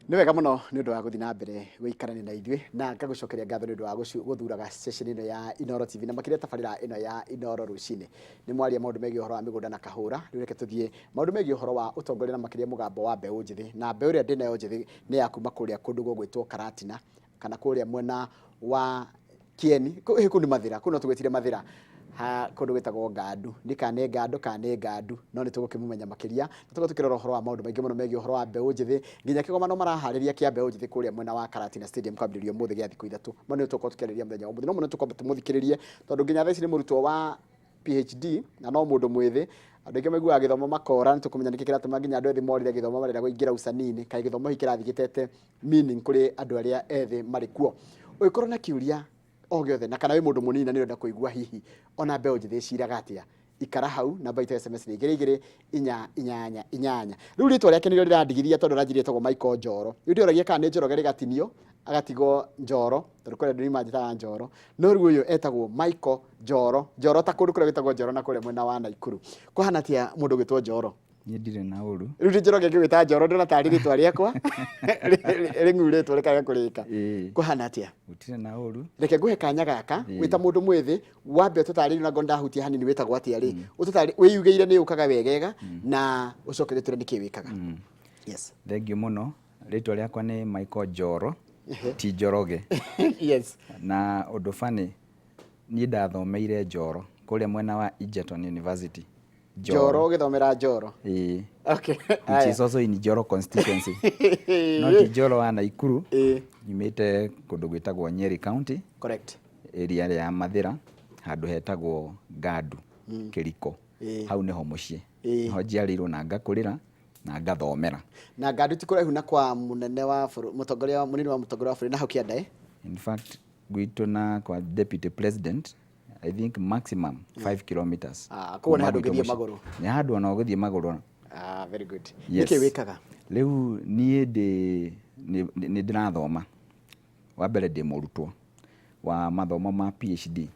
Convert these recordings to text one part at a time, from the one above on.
Nĩ wega mũno nĩ ũndũ wa gũthiĩ na mbere gũikarania na ithuĩ na ngagũcokeria ngatho nĩ ũndũ wa gũthuraga ceceni ĩno ya Inooro TV na makĩria tabarĩra ĩno ya Inooro rũcinĩ. Nĩ mwaria maũndũ megiĩ ũhoro wa mĩgũnda na kahũra. Rĩu reke tũthiĩ maũndũ megiĩ ũhoro wa ũtongoria na makĩria mũgambo wa mbeũ njĩthĩ. Na mbeũ ĩrĩa ndĩnayo njĩthĩ nĩ ya kuma kũrĩa kũndũ gwĩtwo Karatina kana kũrĩa mwena wa Kieni. Kũu nĩ Mathĩra, kũu no tũgwĩtire Mathĩra. Kũndũ gwĩtagwo Ngandu. Nĩ kana Ngandu kana nĩ Ngandu, no nĩ tũgũkĩmũmenya makĩria. Tũkorwo tũkĩrora ũhoro wa maũndũ maingĩ mũno megiĩ ũhoro wa mbeũ njĩthĩ. Nginya kĩgomano maraharĩria kĩa mbeũ njĩthĩ kũrĩa mwena wa Karatina Stadium kwambĩrĩrio ũmũthĩ gĩa thikũ ithatũ. No nĩ tũkorwo tũkĩarĩria mũthenya ũmũthĩ. No mũno tũkorwo tũmũthikĩrĩrie tondũ nginya thaa ici nĩ mũrutwo wa PhD na no mũndũ mwĩthĩ. Andũ aingĩ maiguaga gĩthomo makora, nĩ tũkũmenya nĩkĩ kĩratũma nginya andũ ethĩ morire gĩthomo marenda kũingĩra ucanini. Kaĩ gĩthomo hiki kĩrathiĩ gĩtete meaning kũrĩ andũ arĩa ethĩ marĩ kuo. Ũngĩkorwo na kĩũria o gĩothe na kana wĩ mũndũ mũnini na nĩ ũrenda kũigua hihi ona mbeũ njĩthĩ ĩciraga atĩa, ikara hau namba itũ SMS nĩ 2288. Rĩu rĩtwa rĩake nĩrĩo rĩrandigithia tondũ ranjirĩtwo etagwo Michael Njoro. Rĩu ndĩoragia kana nĩ Njoroge rĩgatinio agatigwo Njoro tondũ kũrĩa andũ nĩmanjĩtaga Njoro. No rĩu ũyũ etagwo Michael Njoro. Njoro ta kũndũ kũrĩa gwĩtagwo Njoro na kũrĩa mwena wa Naikuru. Kũhana atĩa mũndũ gwĩtwo Njoro? Niĩ ndirĩ na ũru. Rĩu nĩ Njoroge ngĩgwĩta Njoro ndona tarĩ rĩtwa rĩakwa rĩng'urĩtwo rĩkaga kũrĩka. Kũhana atĩa? Gũtirĩ na ũru. Reke ngũhe kanya gaka wĩta mũndũ mwĩthĩ wambe ũtũtarĩrie na ngonda hutia hanini wĩtagwo atĩa rĩ. Ũtũtarĩrie wĩyugĩire nĩ ũkaga wegega na ũcoke gĩtũre nĩkĩ wĩkaga. Yes. Thengiũ mũno. Rĩtwa rĩakwa nĩ Michael Njoro ti Njoroge. Yes. Na ũndũ bani niĩ ndathomeire Njoro kũrĩa mwena wa Egerton University. Njoro gĩthomera Njoro. Okay. Which is also in Njoro constituency. No ti Njoro wa Naikuru. Nyumĩte kũndũ gwĩtagwo Nyeri County. Correct. Area ya Mathĩra handũ hetagwo Ngandu Kĩriko. Hau nĩho mũciĩ. Ho njiarĩirwo na ngakũrĩra na ngathomera. Na Ngandu ti kũraihu na kwa mũnene wa mũtongoria mũnini wa mũtongoria wa bũrũri na hau kĩandae. In fact gwitũ na kwa deputy president I think maximum 5 kilometers. Kũu nĩ handũ ũgĩthiĩ magũrũ. Nĩ handũ ona ũgĩthiĩ magũrũ. Very good. Yes. Nĩkĩ wĩkaga? Rĩu niĩ nĩ ndĩrathoma. Wa mbere ndĩ mũrutwo wa mathomo ma PhD.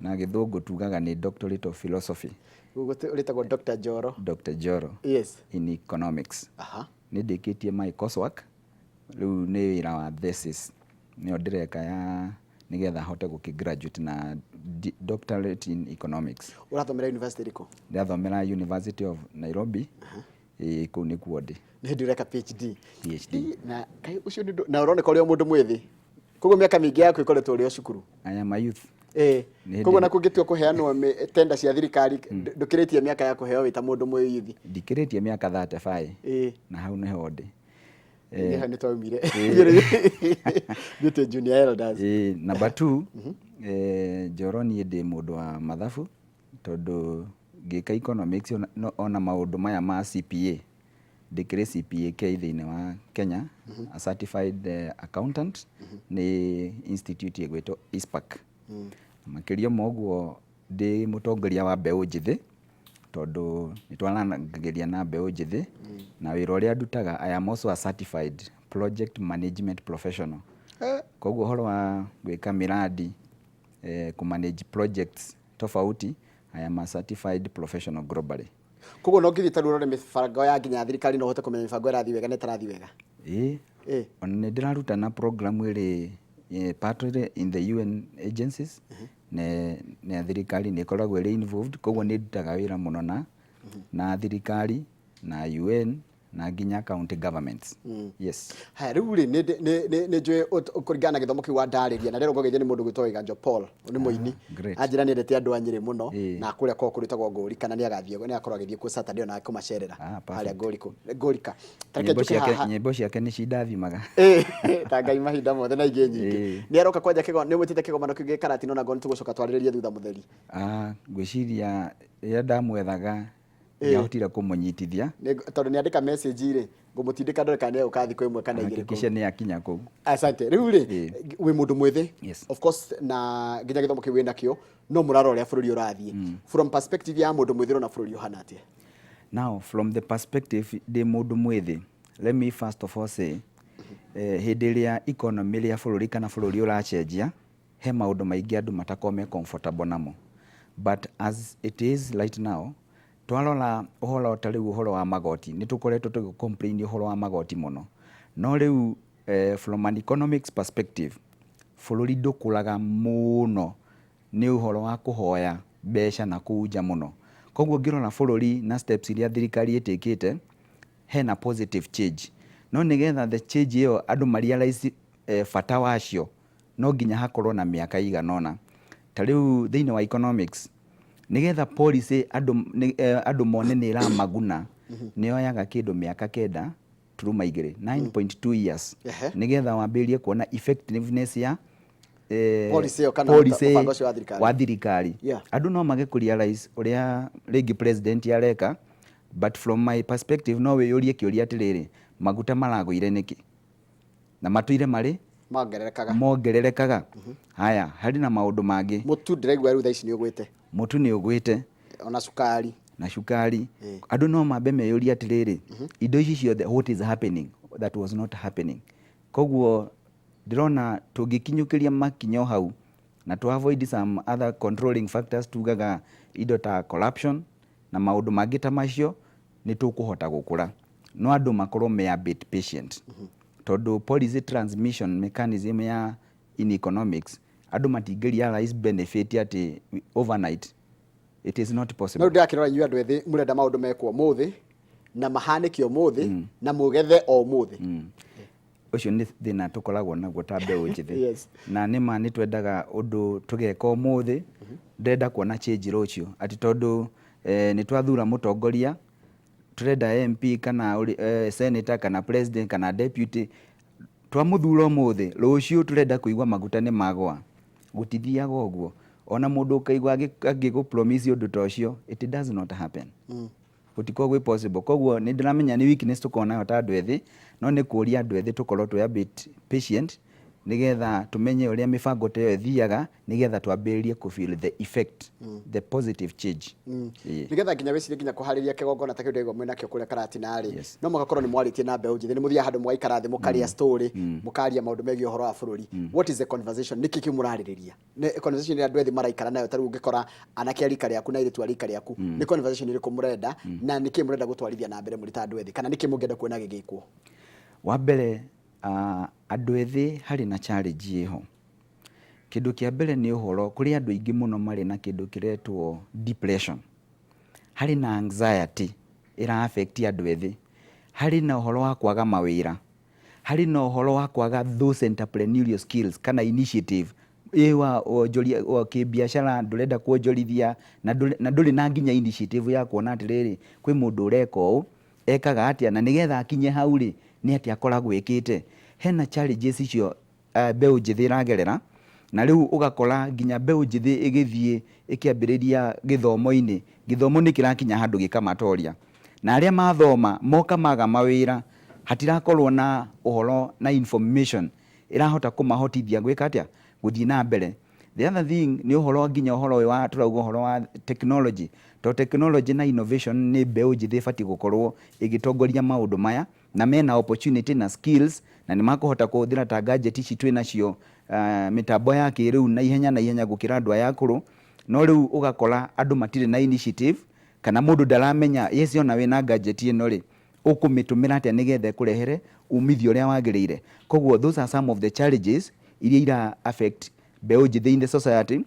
Na gĩthũngũ tugaga nĩ Doctorate of Philosophy. Ũrĩtagwo Dr. Njoro. Dr. Njoro. Yes. In economics. Nĩ ndĩkĩtie my coursework. Rĩu nĩ wĩra wa thesis. Nĩyo ndĩreka ya nigetha hote gũkĩgraduate na doctorate in economics. Ũrathomera university ĩrĩkũ? Ndathomera University of Nairobi. Kũu nĩkuo ndĩ. Nĩ hĩndĩ ũreka PhD. PhD. Na kaĩ ũcio nĩ na ũroneka ũrĩ o mũndũ mwĩthĩ. Koguo mĩaka mĩingĩ yaku ĩkoretwo ũrĩ o cukuru. I am a youth. Koguo na kũngĩtua kũheanwo tenda cia thirikari ndũkĩrĩtie mĩaka ya kũheo wĩ ta mũndũ mũyuthi. Ndikĩrĩtie mĩaka 35. Na hau nĩho ndĩ. Nĩ twaumire. Gĩtĩ junior elders. Number 2, Njoro niĩ ndĩ mũndũ wa mathabu tondũ ngĩka economics ona maũndũ maya ma CPA. Ndĩkĩrĩ CPA K thĩinĩ wa Kenya, a certified accountant nĩ institute ĩgwĩtwo ISPAC. Makĩria moguo ndĩ mũtongoria wa mbeũ njĩthĩ tondũ nĩtwaranagĩria na mbeũ njĩthĩ na wĩra ũrĩa ndutaga I am also a certified project management professional. Koguo ũhoro wa gwĩka miradi kũmanage projects tofauti I am a certified professional globally. Koguo no ngĩthiĩ tarũrore mĩbango ya nginya thirikari no hote kũmenya mĩbango ĩrathiĩ wega na ĩtarathiĩ wega. Ona nĩ ndĩraruta na program ĩrĩ partly in the UN agencies. Na thirikari nĩ ĩkoragwo ĩrĩ involved, koguo nĩ ndutaga wĩra mũno na thirikari na UN na nginya county governments. Yes. Haya rĩu rĩ nĩ njũĩ kũringana na gĩthomo kĩu wandarĩria na rĩrĩa ũngĩgeithia nĩ mũndũ gwĩtwo Wĩganjo Paul nĩ mũini. Anjĩra nĩ endete andũ a Nyĩrĩ mũno na kũrĩa kwa kũrĩtagwo Ngũri kana nĩ agathiĩ nĩ akorwo agĩthiĩ ku Saturday na kũmacerera harĩa Ngũrika. Nyĩmbo ciake nĩ cindathimaga. Ta Ngai mahinda mothe na ingĩ nyingĩ. Nĩ aroka kwanja nĩ mwĩtĩte kĩgomano kĩu gĩ Karatina na ngoni tũgũcoka twarĩrĩrie thutha mũtheri. Ngwĩciria rĩrĩa ndamwethaga nĩahotire kũmũnyitithia tondũ nĩandĩka message rĩ ngũmũtindĩka ndore kana ũkathi kwa ĩmwe kana igĩrĩ kisha nĩ akinya kũu. Asante. Rĩu rĩ wĩ mũndũ mwĩthĩ of course na nginya gĩthomo kĩu wĩna kĩo no mũrarora ũrĩa bũrũri ũrathiĩ from perspective ya mũndũ mwĩthĩ na bũrũri ũhana atĩa? Now from the perspective ndĩ mũndũ mwĩthĩ, let me first of all say hĩndĩ ĩrĩa economy ya bũrũri kana bũrũri ũracenjia he maũndũ maingĩ andũ matakorwo me comfortable namo, but as it is right now twarora ũhoro ta rĩu ũhoro wa magoti nĩ tũkoretwo tũgĩ complain ũhoro wa magoti mũno no rĩu from an economics perspective bũrũri ndũkũraga mũno nĩ ũhoro wa kũhoya mbeca na kũunja mũno. Koguo ngĩrora bũrũri na steps iria thirikari ĩtĩkĩte hena positive change, no nĩgetha the change ĩyo andũ marealize bata wacio no nginya hakorwo na mĩaka ĩigana ũna. Ta rĩu thĩinĩ wa economics nĩgetha policy andũ mone nĩ ĩramaguna nĩyoyaga kĩndũ mĩaka 9.2 9.2 years nĩgetha wambĩrĩrie kuona effectiveness ya policy wa thirikari. Andũ no mage kũrealize ũrĩa rĩngĩ president areka, but from my perspective no wĩyũrie kĩũria atĩrĩrĩ, maguta maragũire nĩkĩ na matũire marĩ mongererekaga. Haya, harĩ na maũndũ mangĩ. Mũtu ndĩraigua rĩu thaa ici nĩ ũgwĩte. Mũtu nĩ ũgwĩte ona cukari andũ no mambe meyũria atĩrĩrĩ, indo ici ciothe what is happening that was not happening. Koguo ndĩrona tũngĩkinyũkĩria makinyo hau na to avoid some other controlling factors, tugaga indo ta corruption na maũndũ mangĩ ta macio, nĩ tũkũhota gũkũra. No andũ makorwo me a bit patient tondũ policy transmission mechanism ya in economics andũ matingĩrealize benefit atĩ overnight. It is not possible. No ndakĩrora inyuĩ andũ ethĩ mũrenda maũndũ mekwo mũthĩ na mahanĩke mũthĩ na mũgethe o mũthĩ. Ũcio nĩ thĩna tũkoragwo naguo ta mbeũ njĩthĩ. Na nĩma nĩ twendaga ũndũ tũgeka ũmũthĩ, ndĩrenda kuona change rũciũ atĩ tondũ nĩ twathura mũtongoria, tũrenda MP kana senator kana president kana deputy, twamũthura ũmũthĩ, rũciũ tũrenda kũigua maguta nĩ magwa. Gũtithiaga ũguo. Ona mũndũ ũkaigua angĩgũ promise ũndũ ta ũcio, it does not happen. Gũtikoragwo gwĩ possible. Koguo nĩ ndĩramenya nĩ weakness tũkoragwo nayo ta andũ ethĩ, no nĩ kũria andũ ethĩ tũkorwo twĩ a bit patient nĩgetha tũmenye ũrĩa mĩbango ta ĩyo ĩthiaga nĩgetha twambĩrĩrie kũ feel the effect, the positive change. Nĩgetha nginya wĩcirie nginya kũharĩria kĩgongona ta kĩu ndĩrigwo mwĩna kĩo kũrĩa karatinarĩ, no mũgakorwo nĩ mwarĩtie na mbeũ njĩthĩ, nĩ mũthiaga handũ mũgaikara thĩ mũkaria story, mũkaria maũndũ megiĩ ũhoro wa bũrũri. What is the conversation? Nĩkĩ kĩmũrarĩrĩria? Nĩ conversation ĩrĩa andũ ethĩ maraikara nayo, ta rĩu ũngĩkora anake a rika rĩaku na airĩtu a rika rĩaku, nĩ conversation ĩrĩkũ mũrenda na nĩkĩ mũrenda gũtwarithia na mbere mũrĩ ta andũ ethĩ, kana nĩkĩ mũngĩenda kuona gĩgĩkwo? Wa mbere andũ ethĩ harĩ na challenge ĩho. Kĩndũ kĩa mbere nĩ ũhoro, kũrĩ andũ aingĩ mũno marĩ na kĩndũ kĩretwo depression, harĩ na anxiety ĩra affect andũ ethĩ, harĩ na ũhoro wa kwaga mawĩra, harĩ na ũhoro wa kwaga those entrepreneurial skills kana initiative wa kĩbiacara ndũrenda kuonjorithia na ndũrĩ na nginya initiative ya kuona atĩrĩrĩ kwĩ mũndũ ũreka ũũ ekaga atĩa na nĩgetha akinye hau rĩ nĩ atĩa akoragwo ĩkĩte. Hena challenges icio mbeũ njĩthĩ ĩragerera, na rĩu ũgakora nginya mbeũ njĩthĩ ĩgĩthiĩ ĩkĩambĩrĩria gĩthomo-inĩ, gĩthomo nĩ kĩrakinya handũ gĩkamatoria, na arĩa mathoma moka maga mawĩra, hatirakorwo na ũhoro na information ĩrahota kũmahotithia gwĩka atĩa gũthiĩ na mbere. The other thing nĩ ũhoro nginya ũhoro wa tũrauga ũhoro wa technology, to technology na innovation nĩ mbeũ njĩthĩ ĩbatiĩ gũkorwo ĩgĩtongoria maũndũ maya, na mena opportunity na skills na nĩ makũhota kũhũthĩra ta gadget ici twĩ nacio, mĩtambo ya kĩrĩu na ihenya gũkĩra andũ aya akũrũ. No rĩu ũgakora andũ matirĩ na initiative kana mũndũ ndaramenya yes ona wĩna gadget ĩno rĩ ũkũmĩtũmĩra atĩa nĩgetha ĩkũrehere umithio ũrĩa wagĩrĩire. Koguo those are some of the challenges iria ira affect mbeũ njĩthĩ in the society.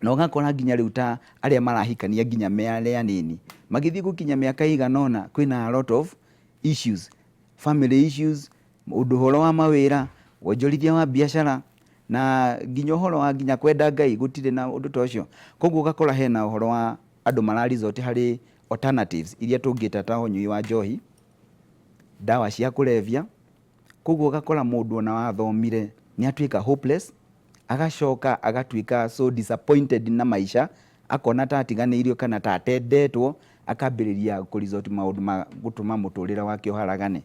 Na ũgakora nginya rĩu ta arĩa marahikania nginya me arĩa anini magĩthiĩ gũkinya mĩaka ĩigana ũna, kwĩna a lot of issues, family issues, ũhoro wa mawĩra, wonjorithia wa biacara na nginya ũhoro wa nginya kwenda Ngai, gũtirĩ na ũndũ ta ũcio. Koguo ũgakora hena ũhoro wa andũ mararesort harĩ alternatives iria tũngĩta ta ũnyui wa njohi, ndawa cia kũrebia. Koguo ũgakora mũndũ ona wathomire nĩ atuĩka hopeless, agacoka agatuĩka so disappointed na maisha, akona ta atiganĩirio kana ta atendetwo, akambĩrĩria kũresort maũndũ ma gũtũma mũtũrĩre wake ũharagane.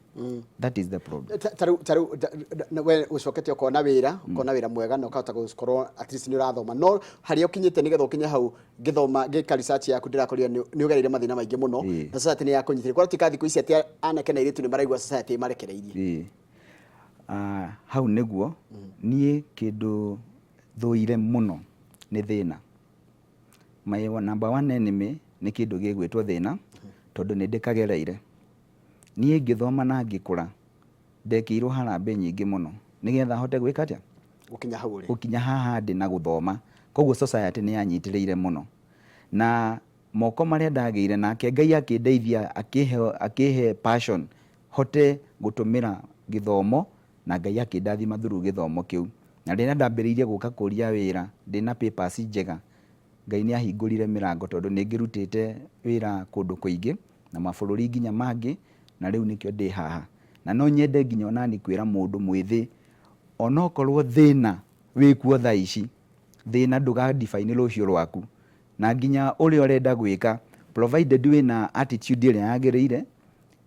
That is the problem. Taru we ũcokete ũkona wĩra mwega na ũkahota gũkorwo at least nĩ ũrathoma, no harĩa ũkinyĩte nĩgetha ũkinye hau gĩthoma gĩka research yaku ndĩrakorire nĩ ũgereire mathĩna maingĩ mũno na society nĩ yakũnyitire. Kwa tũtika thikũ ici atĩ anake na airĩtu nĩ maraigua society marekereirie. Hau nĩguo niĩ kĩndũ thũire mũno nĩ thĩna. My number one enemy nĩ kĩndũ gĩgwĩtwo thĩna, tondũ nĩ ndĩkagereire. Niĩ ngĩthoma na ngĩkũra ndekirwo harambe nyingĩ mũno nigetha hote gwĩka atĩa gũkinya haha ndĩ na gũthoma. Koguo society nĩ yanyitĩrĩire mũno, na moko marĩa ndagĩire nake Ngai akĩndeithia akĩhe passion hote gũtũmĩra gĩthomo, na Ngai akĩndathima through gĩthomo kĩu. Na rĩrĩa ndambĩrĩirie gũka kũria wĩra ndĩna papers njega, Ngai nĩ ahingũrire mĩrango tondũ nĩ ngĩrutĩte wĩra kũndũ kũingĩ na mabũrũri nginya mangĩ, na rĩu nĩkĩo ndĩ haha. Na no nyende nginya onani kwĩra mũndũ mwĩthĩ, onokorwo thĩna wĩkuo thaa ici, thĩna ndũga-define rũciũ rwaku, na nginya ũrĩa ũrenda gwĩka provided wĩna attitude ĩrĩa yagĩrĩire,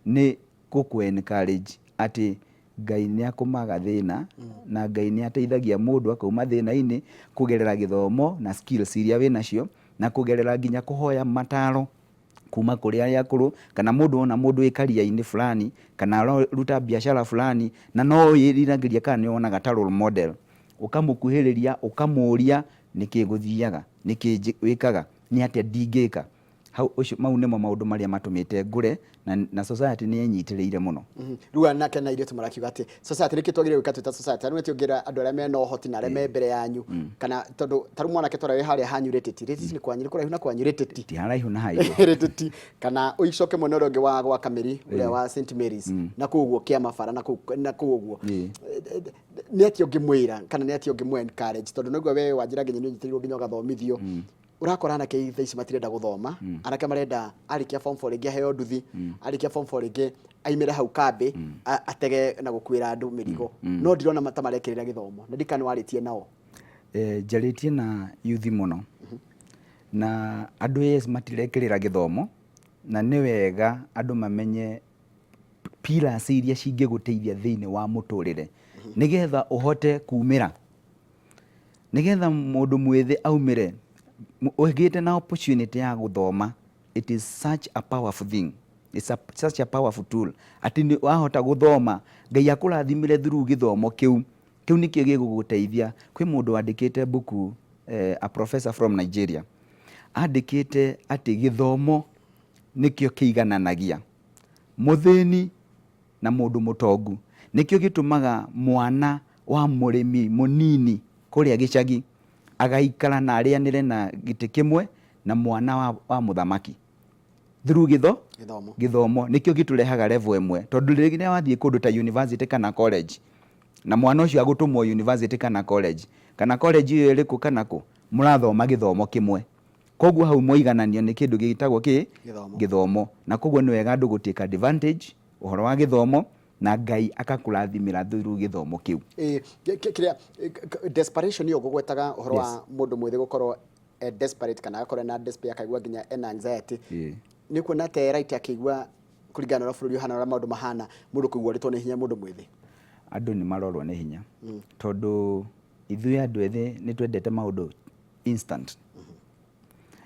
nĩ gũkũ-encourage atĩ Ngai nĩ akũmaga thĩna na Ngai nĩ ateithagia mũndũ akauma thĩna-inĩ kũgerera gĩthomo na skills iria wĩnacio, na kũgerera nginya kũhoya mataro kuma kũrĩ arĩa akũrũ, kana mũndũ ona mũndũ wĩ career-inĩ fulani, kana aruta biacara fulani na no yĩriragĩria kana nĩ wonaga ta role model, ũkamũkuhĩrĩria ũkamũria nĩkĩ gũthiaga, nĩkĩ wĩkaga, nĩ atĩa ndingĩka. Mau nĩmo maũndũ marĩa matũmĩte ngũre na society nĩ yenyitĩrĩire mũno. Rĩu anake na irio tũmarakiuga atĩ society nĩkĩ twagĩrĩire gwĩka twĩ ta society, nĩ tũngĩra andũ arĩa mena ũhoti na arĩa me mbere yanyu, kana tondũ tarũ mwanake twara wĩ harĩa hanyu Rĩtĩti nĩ kwanyu, nĩ kũraihu na kwanyu Rĩtĩti, ti haraihu na haitũ Rĩtĩti, kana ũicoke mwena ũrĩa ũngĩ wa gwa Kamĩri ũrĩa wa St Mary's na kũu ũguo Kĩamabara na kũu ũguo, nĩ atĩ ũngĩmwĩra kana nĩ atĩ ũngĩmwe encourage, tondũ nĩguo we wanjĩra nginya nĩ ũnyitĩrĩirwo nginya ũgathomithio. Urakora anake thaa ici matirenda gũthoma, anake marenda arĩkia form 4 rĩngĩ aheo nduthi, arĩkia form 4 rĩngĩ aimĩre hau kambĩ atege na gũkuĩra andũ mĩrigo, no ndirona ta marekĩrĩra gĩthomo, na ndika nĩ warĩtie nao. Njarĩtie na youth mũno, na andũ yes matirekĩrĩra gĩthomo, na nĩ wega andũ mamenye pillars iria cingĩgũteithia thĩinĩ wa mũtũrĩre, nĩgetha ũhote kumĩra, nĩgetha mũndũ mwĩthĩ aumĩre ũgĩte na opportunity ya gũthoma. It is such a powerful thing, it's such a powerful tool, atĩ nĩ wahota gũthoma, Ngai akũrathimire through gĩthomo kĩu nĩkĩo gĩgũgũteithia. Kwĩ mũndũ wandĩkĩte buku, a professor from Nigeria, andĩkĩte atĩ gĩthomo nĩkĩo kĩigananagia mũthĩni na mũndũ mũtongu, nĩkĩo gĩtũmaga mwana wa mũrĩmi mũnini kũrĩa gĩcagi agaikara na arĩanĩre na gĩtĩ kĩmwe na mwana wa mũthamaki through gĩthomo. Nĩkĩo gĩtũrehaga level ĩmwe, tondũ rĩrĩa wathiĩ kũndũ ta university kana college, na mwana ũcio agũtũmwo university kana college ĩyo ĩrĩkũ kana kũ, mũrathoma gĩthomo kĩmwe. Koguo hau mũigananio nĩ kĩndũ gĩtagwo gĩthomo, na koguo nĩ wega andũ gũtake advantage ũhoro wa gĩthomo, na Ngai akakũrathimĩra through gĩthomo kĩu. Kĩrĩa desperation yo gũgwetaga ũhoro wa mũndũ mwĩthĩ gũkorwo desperate kana akorwo na despair, akaigua nginya ena anxiety, nĩ kuona ta right akĩigua kũringana na bũrũri ũhana ũrĩa maũndũ mahana, mũndũ kũigua rĩtwo nĩ hinya mũndũ mwĩthĩ. Andũ nĩ marorwo nĩ hinya tondũ ithuĩ andũ ethĩ nĩ twendete maũndũ instant,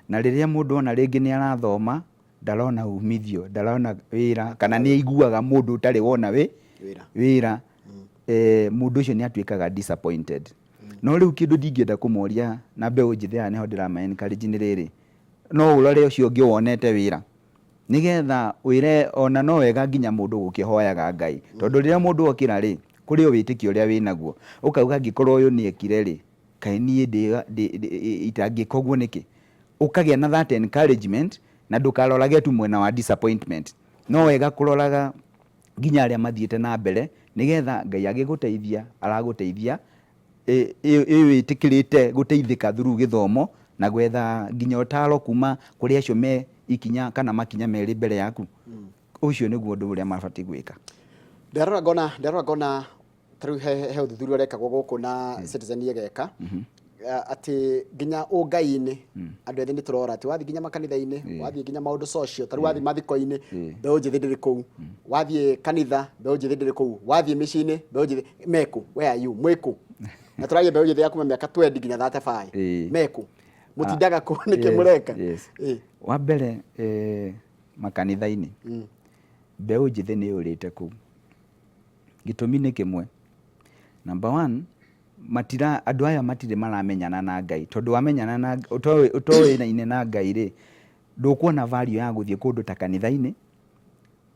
na rĩrĩa mũndũ ona rĩngĩ nĩ arathoma ndarona umithio, ndarona wĩra, kana nĩ aiguaga mũndũ ũtarĩ wona wĩra, mũndũ ũcio nĩ atuĩkaga disappointed. No rĩu kĩndũ ndingĩenda kũmoria na mbeũ njĩthĩ aya nĩho ndĩrama encourage nĩ rĩrĩ, no ũrore ũcio ũngĩ wonete wĩra, nĩgetha wĩre ona no wega nginya mũndũ gũkĩhoyaga Ngai, tondũ rĩrĩa mũndũ okĩra rĩ, kũrĩ o wĩtĩkio ũrĩa wĩnaguo, ũkauga angĩkorwo ũyũ nĩ ekire rĩ, kaĩ niĩ itangĩka ũguo nĩkĩ, ũkagĩa na that encouragement, na ndũkarorage tu mwena wa disappointment, no wega kũroraga nginya arĩa mathiĩte na mbere, nĩgetha Ngai agĩgũteithia aragũteithia wĩtĩkĩrĩte gũteithĩka through gĩthomo, na gwetha nginya ũtaro kuma kũrĩ acio me ikinya kana makinya merĩ mbere yaku. Ũcio nĩguo ũndũ ũrĩa mabatiĩ gwĩka. Ndarora ngona tarĩu he ũthuthuria ũrekagwo gũkũ na Citizen yegeka atĩ nginya ũngai-inĩ andũ ethĩ nĩ tũrora atĩ wathiĩ nginya makanitha-inĩ, wathiĩ nginya maũndũ social, tarĩu wathiĩ mathiko-inĩ mbeũ njĩthĩ ndĩrĩ kũu, wathiĩ kanitha mbeũ njĩthĩ ndĩrĩ kũu, wathiĩ mĩciĩ-inĩ mbeũ njĩthĩ mekũ, where are you, mwĩkũ? Na tũragia mbeũ njĩthĩ ya kuma mĩaka 20 nginya 35 mekũ, mũtindaga kũ, nĩkĩ mũreka? Wa mbere makanitha-inĩ mbeũ njĩthĩ nĩ yũrĩte kũu, gĩtũmi nĩ kĩmwe. Number 1, andũ aya matirĩ maramenyana na Ngai, tondũ wamenyana na ũtoĩnaine na Ngai rĩ, ndũkuona value ya gũthiĩ kũndũ ta kanitha-inĩ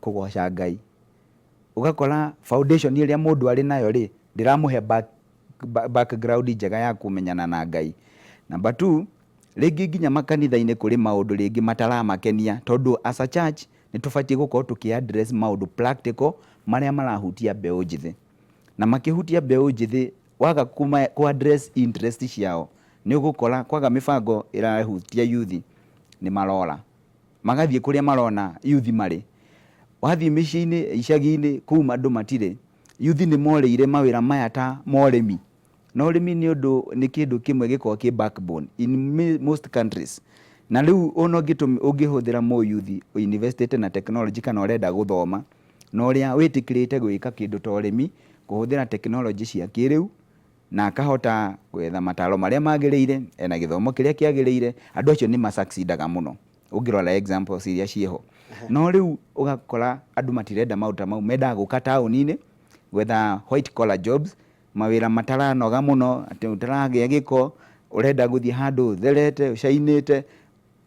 kũgoca Ngai. ugakora foundation iria mundu ari nayo ri ndiramuhe background njega ya kumenyana na Ngai. Number 2, rĩngĩ nginya makanitha-inĩ kũrĩ maũndũ rĩngĩ mataramakenia, tondũ as a church nĩ tũbatiĩ gũkorwo tũkĩ-address maũndũ practical marĩa marahutia mbeũ njĩthĩ. Na makĩhutia mbeũ njĩthĩ, waga ku-address interest ciao, nĩ ũgũkora kwaga mĩbango ĩrahutia youth nĩ marora. Magathiĩ kũrĩa marona youth marĩ. Wathiĩ mĩciĩ-inĩ, icagi-inĩ, kũu andũ matirĩ. Youth nĩ morĩire mawĩra maya ta morĩmi. Na ũrĩmi nĩ kĩndũ kĩmwe gĩkoragwo kĩ backbone in most countries. Na rĩu ona ũngĩhũthĩra mo youth university na technology kana ũrenda gũthoma, na ũrĩa wĩtĩkĩrĩte gwĩka kĩndũ ta ũrĩmi, kũhũthĩra technology cia kĩrĩu, na akahota gwetha mataro marĩa magĩrĩire, ena gĩthomo kĩrĩa kĩagĩrĩire, andũ acio nĩ ma-succeedaga mũno. Ũngĩrora examples iria ciĩho. No rĩu ũgakora andũ matirenda maũndũ mau, mendaga gũka taũni-inĩ, gwetha white collar jobs, mawĩra mataranoga mũno, atĩ ũtaragĩa gĩko, ũrenda gũthiĩ handũ ũtherete, ũcainĩte,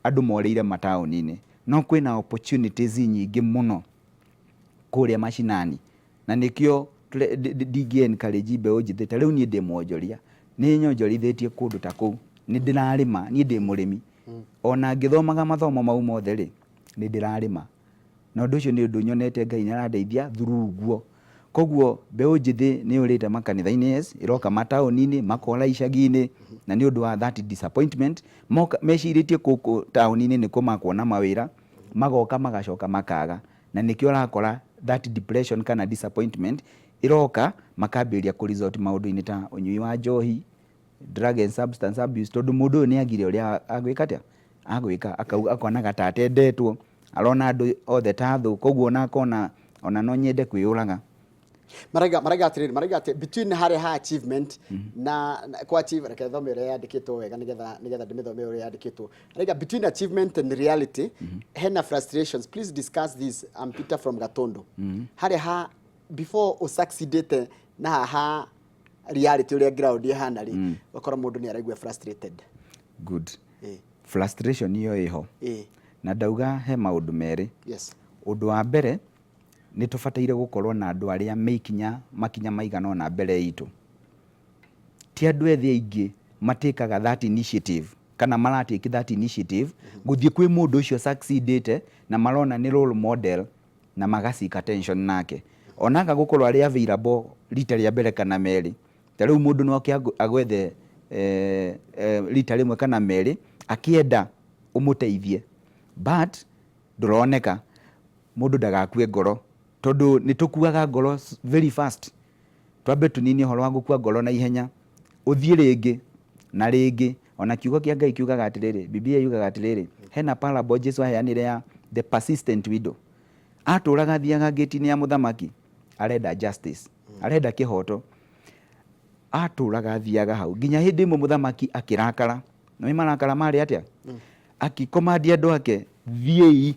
andũ morĩire mataũni-inĩ. No kwĩna opportunities nyingĩ mũno kũrĩa mashinani. Na nĩkĩo ndingĩ-encourage mbeũ njĩthĩ. Ta rĩu niĩ ndĩ mwonjoria, nĩ nyonjorithĩtie kũndũ ta kũu, nĩ ndĩrarĩma, niĩ ndĩ mũrĩmi. Ona ngĩthomaga mathomo mau mothe rĩ, nĩ ndĩrarĩma. Na ũndũ ũcio nĩ ũndũ nyonete Ngai nĩ arandeithia through guo. Koguo mbeũ njĩthĩ nĩ yũrĩte makanitha-inĩ, yes, ĩroka mataũni-inĩ, makora icagi-inĩ, na nĩ ũndũ wa that disappointment, mecirĩtie gũkũ taũni-inĩ nĩ kũmakuona mawĩra, magoka magacoka makaga. Na nĩkĩo ũrakora that depression kana disappointment ĩroka, makambĩrĩria kũ-resort maũndũ-inĩ ta ũnyui wa njohi, drug and substance abuse, tondũ mũndũ ũyũ nĩ agire ũrĩa agwĩka atĩa, agwĩka, akonaga ta atendetwo, arona andũ othe ta thũ, koguo ona akona ona no nyende kwĩyũraga. Maraiga atĩrĩrĩ, between harĩa ha achievement na kwa achieve, reke thome ũrĩa yandĩkĩtwo wega nĩgetha ndĩmĩthome ũrĩa yandĩkĩtwo. Maraiga between achievement and reality, hena frustrations. Please discuss this. I'm Peter from Gatondo. Harĩa ha before ũsucceedete na haha reality ũrĩa ground ihana rĩ, ũkora mũndũ nĩ araigua frustrated. Good. Frustration iyo ĩho. Na ndauga he maũndũ merĩ. Yes. Ũndũ wa mbere, nĩ tũbataire gũkorwo na andũ arĩa makinya maigana ona mbere itũ. Ti andũ ethĩ aingĩ matĩkaga that initiative, kana maratĩki that initiative, gũthiĩ kwĩ mũndũ ũcio succeedete, na marona nĩ role model, na magacika attention nake. Onaga gũkorwo arĩ available rita rĩa mbere kana merĩ. Ta rĩu mũndũ no agwethe rita rĩmwe kana merĩ, akĩenda ũmũteithie. But ndũroneka, mũndũ ndagakue ngoro, tondũ nĩ tũkuaga ngoro very fast. Twambe tũnini ũhoro wa gũkua ngoro na ihenya, ũthiĩ rĩngĩ na rĩngĩ. Ona kiugo kĩa Ngai kiugaga atĩrĩrĩ, Biblia yugaga atĩrĩrĩ, hena parable Jesu aheanire ya the persistent widow. Atũraga thiaga gate-inĩ ya mũthamaki, arenda justice, arenda kĩhoto. Atũraga thiaga hau, nginya hĩndĩ ĩmwe mũthamaki akĩrakara. Na marakara marĩ atĩa? Akĩkomandia andũ ake, thiĩi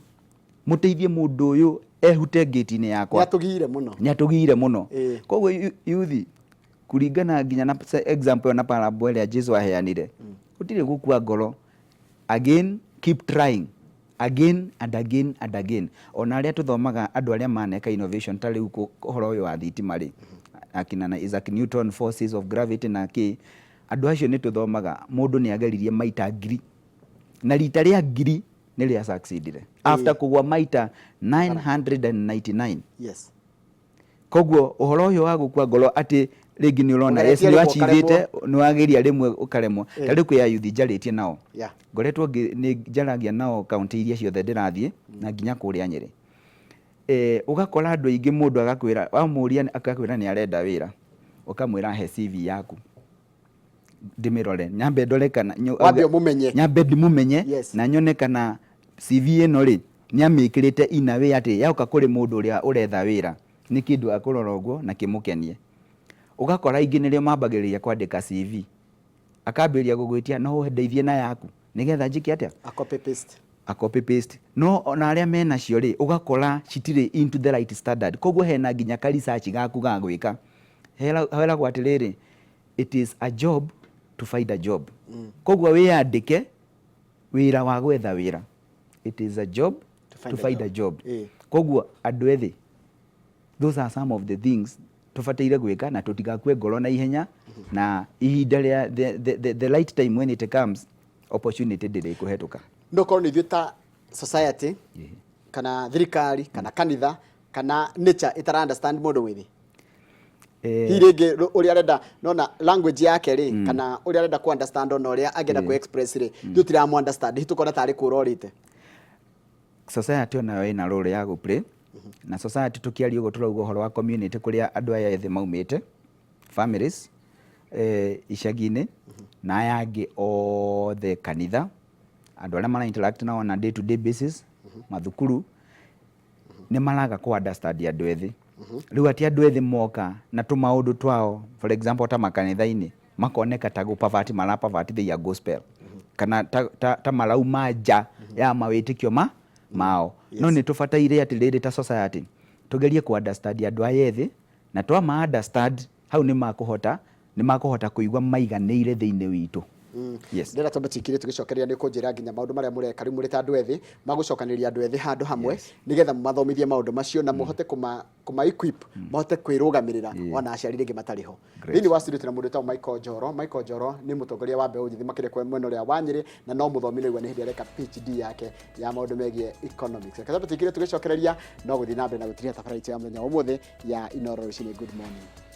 mũteithie mũndũ ũyũ ehute gate-inĩ yakwa. Nĩatũgiire mũno. Koguo youth, kũringana nginya na example na parable ĩrĩa Jesu aheanire, gũtirĩ gũkua ngoro. Again, keep trying. Again and again and again. Ona arĩa tũthomaga andũ arĩa maneka innovation ta rĩu ũhoro ũyũ wa thitima rĩ, akina na Isaac Newton, forces of gravity na kĩ, andũ acio nĩ tũthomaga mũndũ nĩ ageririe maita ngiri, na rita rĩa ngiri nĩ rĩa succeedire after kũgwa maita 999. Yes. Koguo ũhoro ũyũ wa gũkua ngoro atĩ rĩngĩ nĩ ũrona yes nĩ wachivĩte, nĩ wageria rĩmwe ũkaremwo. Ta rĩu kwĩ youth njarĩtie nao, ngoretwo nĩ njaragia nao kaunti iria ciothe ndĩrathiĩ, na nginya kũrĩa Nyĩrĩ. Ũgakora andũ aingĩ, mũndũ agakwĩra, wamũria akakwĩra nĩ arenda wĩra, ũkamwĩra he CV yaku ndĩmĩrore, nyambe ndore kana nyambe ndĩmũmenye, na nyone kana CV ĩno rĩ nĩ amĩkĩrĩte ina way atĩ yauka kũrĩ mũndũ ũrĩa ũretha wĩra nĩ kĩndũ akũrora ũguo na kĩmũkenie. Ũgakora aingĩ nĩrĩo mambagĩrĩria kwandĩka CV, akambĩrĩria gũgwĩtia no ndeithie na yaku nĩgetha njĩke atĩa, a copy paste. No ona arĩa menacio rĩ, ũgakora citirĩ into the right standard. Koguo hena nginya ka research gaku ga gwĩka. Heragwo atĩrĩrĩ, it is a job to find a job. Koguo wĩyandĩke wĩra wa gwetha wĩra. It is a job to find a job. Koguo andũ ethĩ, those are some of the things tubataire gwika na tutigakue ngoro na ihenya na ihinda ria the right time when it comes opportunity ndire kuhetuka no korwo ni ta society kana thirikari kana kanitha kana nature itara understand mundu withi hiringi uri arenda nona language yake ri kana uri arenda ku understand ona uri agenda ku express ri tutira mu understand hitukona tari kurorite society ona yo ina role ya go play na society tukiaria ugo turauga horo wa community kuria andu aya ethĩ maumite families icagi-inĩ na aya angĩ othe kanitha andu aria mara interact nao on a day to day basis mathukuru ni maraga ku understand andu ethĩ riu ati andu ethĩ moka na tu maundu twao for example ta makanitha-inĩ makoneka ta gupavati marapavathithia gospel kana ta marauma nja ya mawitikio mao no ni tubataire ati riri ta society tugerie ku understand andu aya ethĩ na twa ma understand hau ni makuhota kuigwa maiganĩire thĩinĩ witũ yes ndera tombatikire tugicokeria ni kunjira nginya maundu maria mureka ri muri ta andu ethĩ magucokaniria andu ethĩ handu hamwe nigetha mathomithie maundu macio na muhote kuma equip mahote kwirugamirira ona aciari ringi matariho thini wa studio tuna mundu ta Michael Njoro ni mutongoria wa mbeu nyithi makire kwa mwena uria wa Nyeri na no muthomire igwa ni hindi areka PhD yake ya maundu megie economics kaza tutikire tugicokereria no guthi na mbere na gutiria tabaraitu ya muthenya umuthi ya Inoro Rucini. Good morning.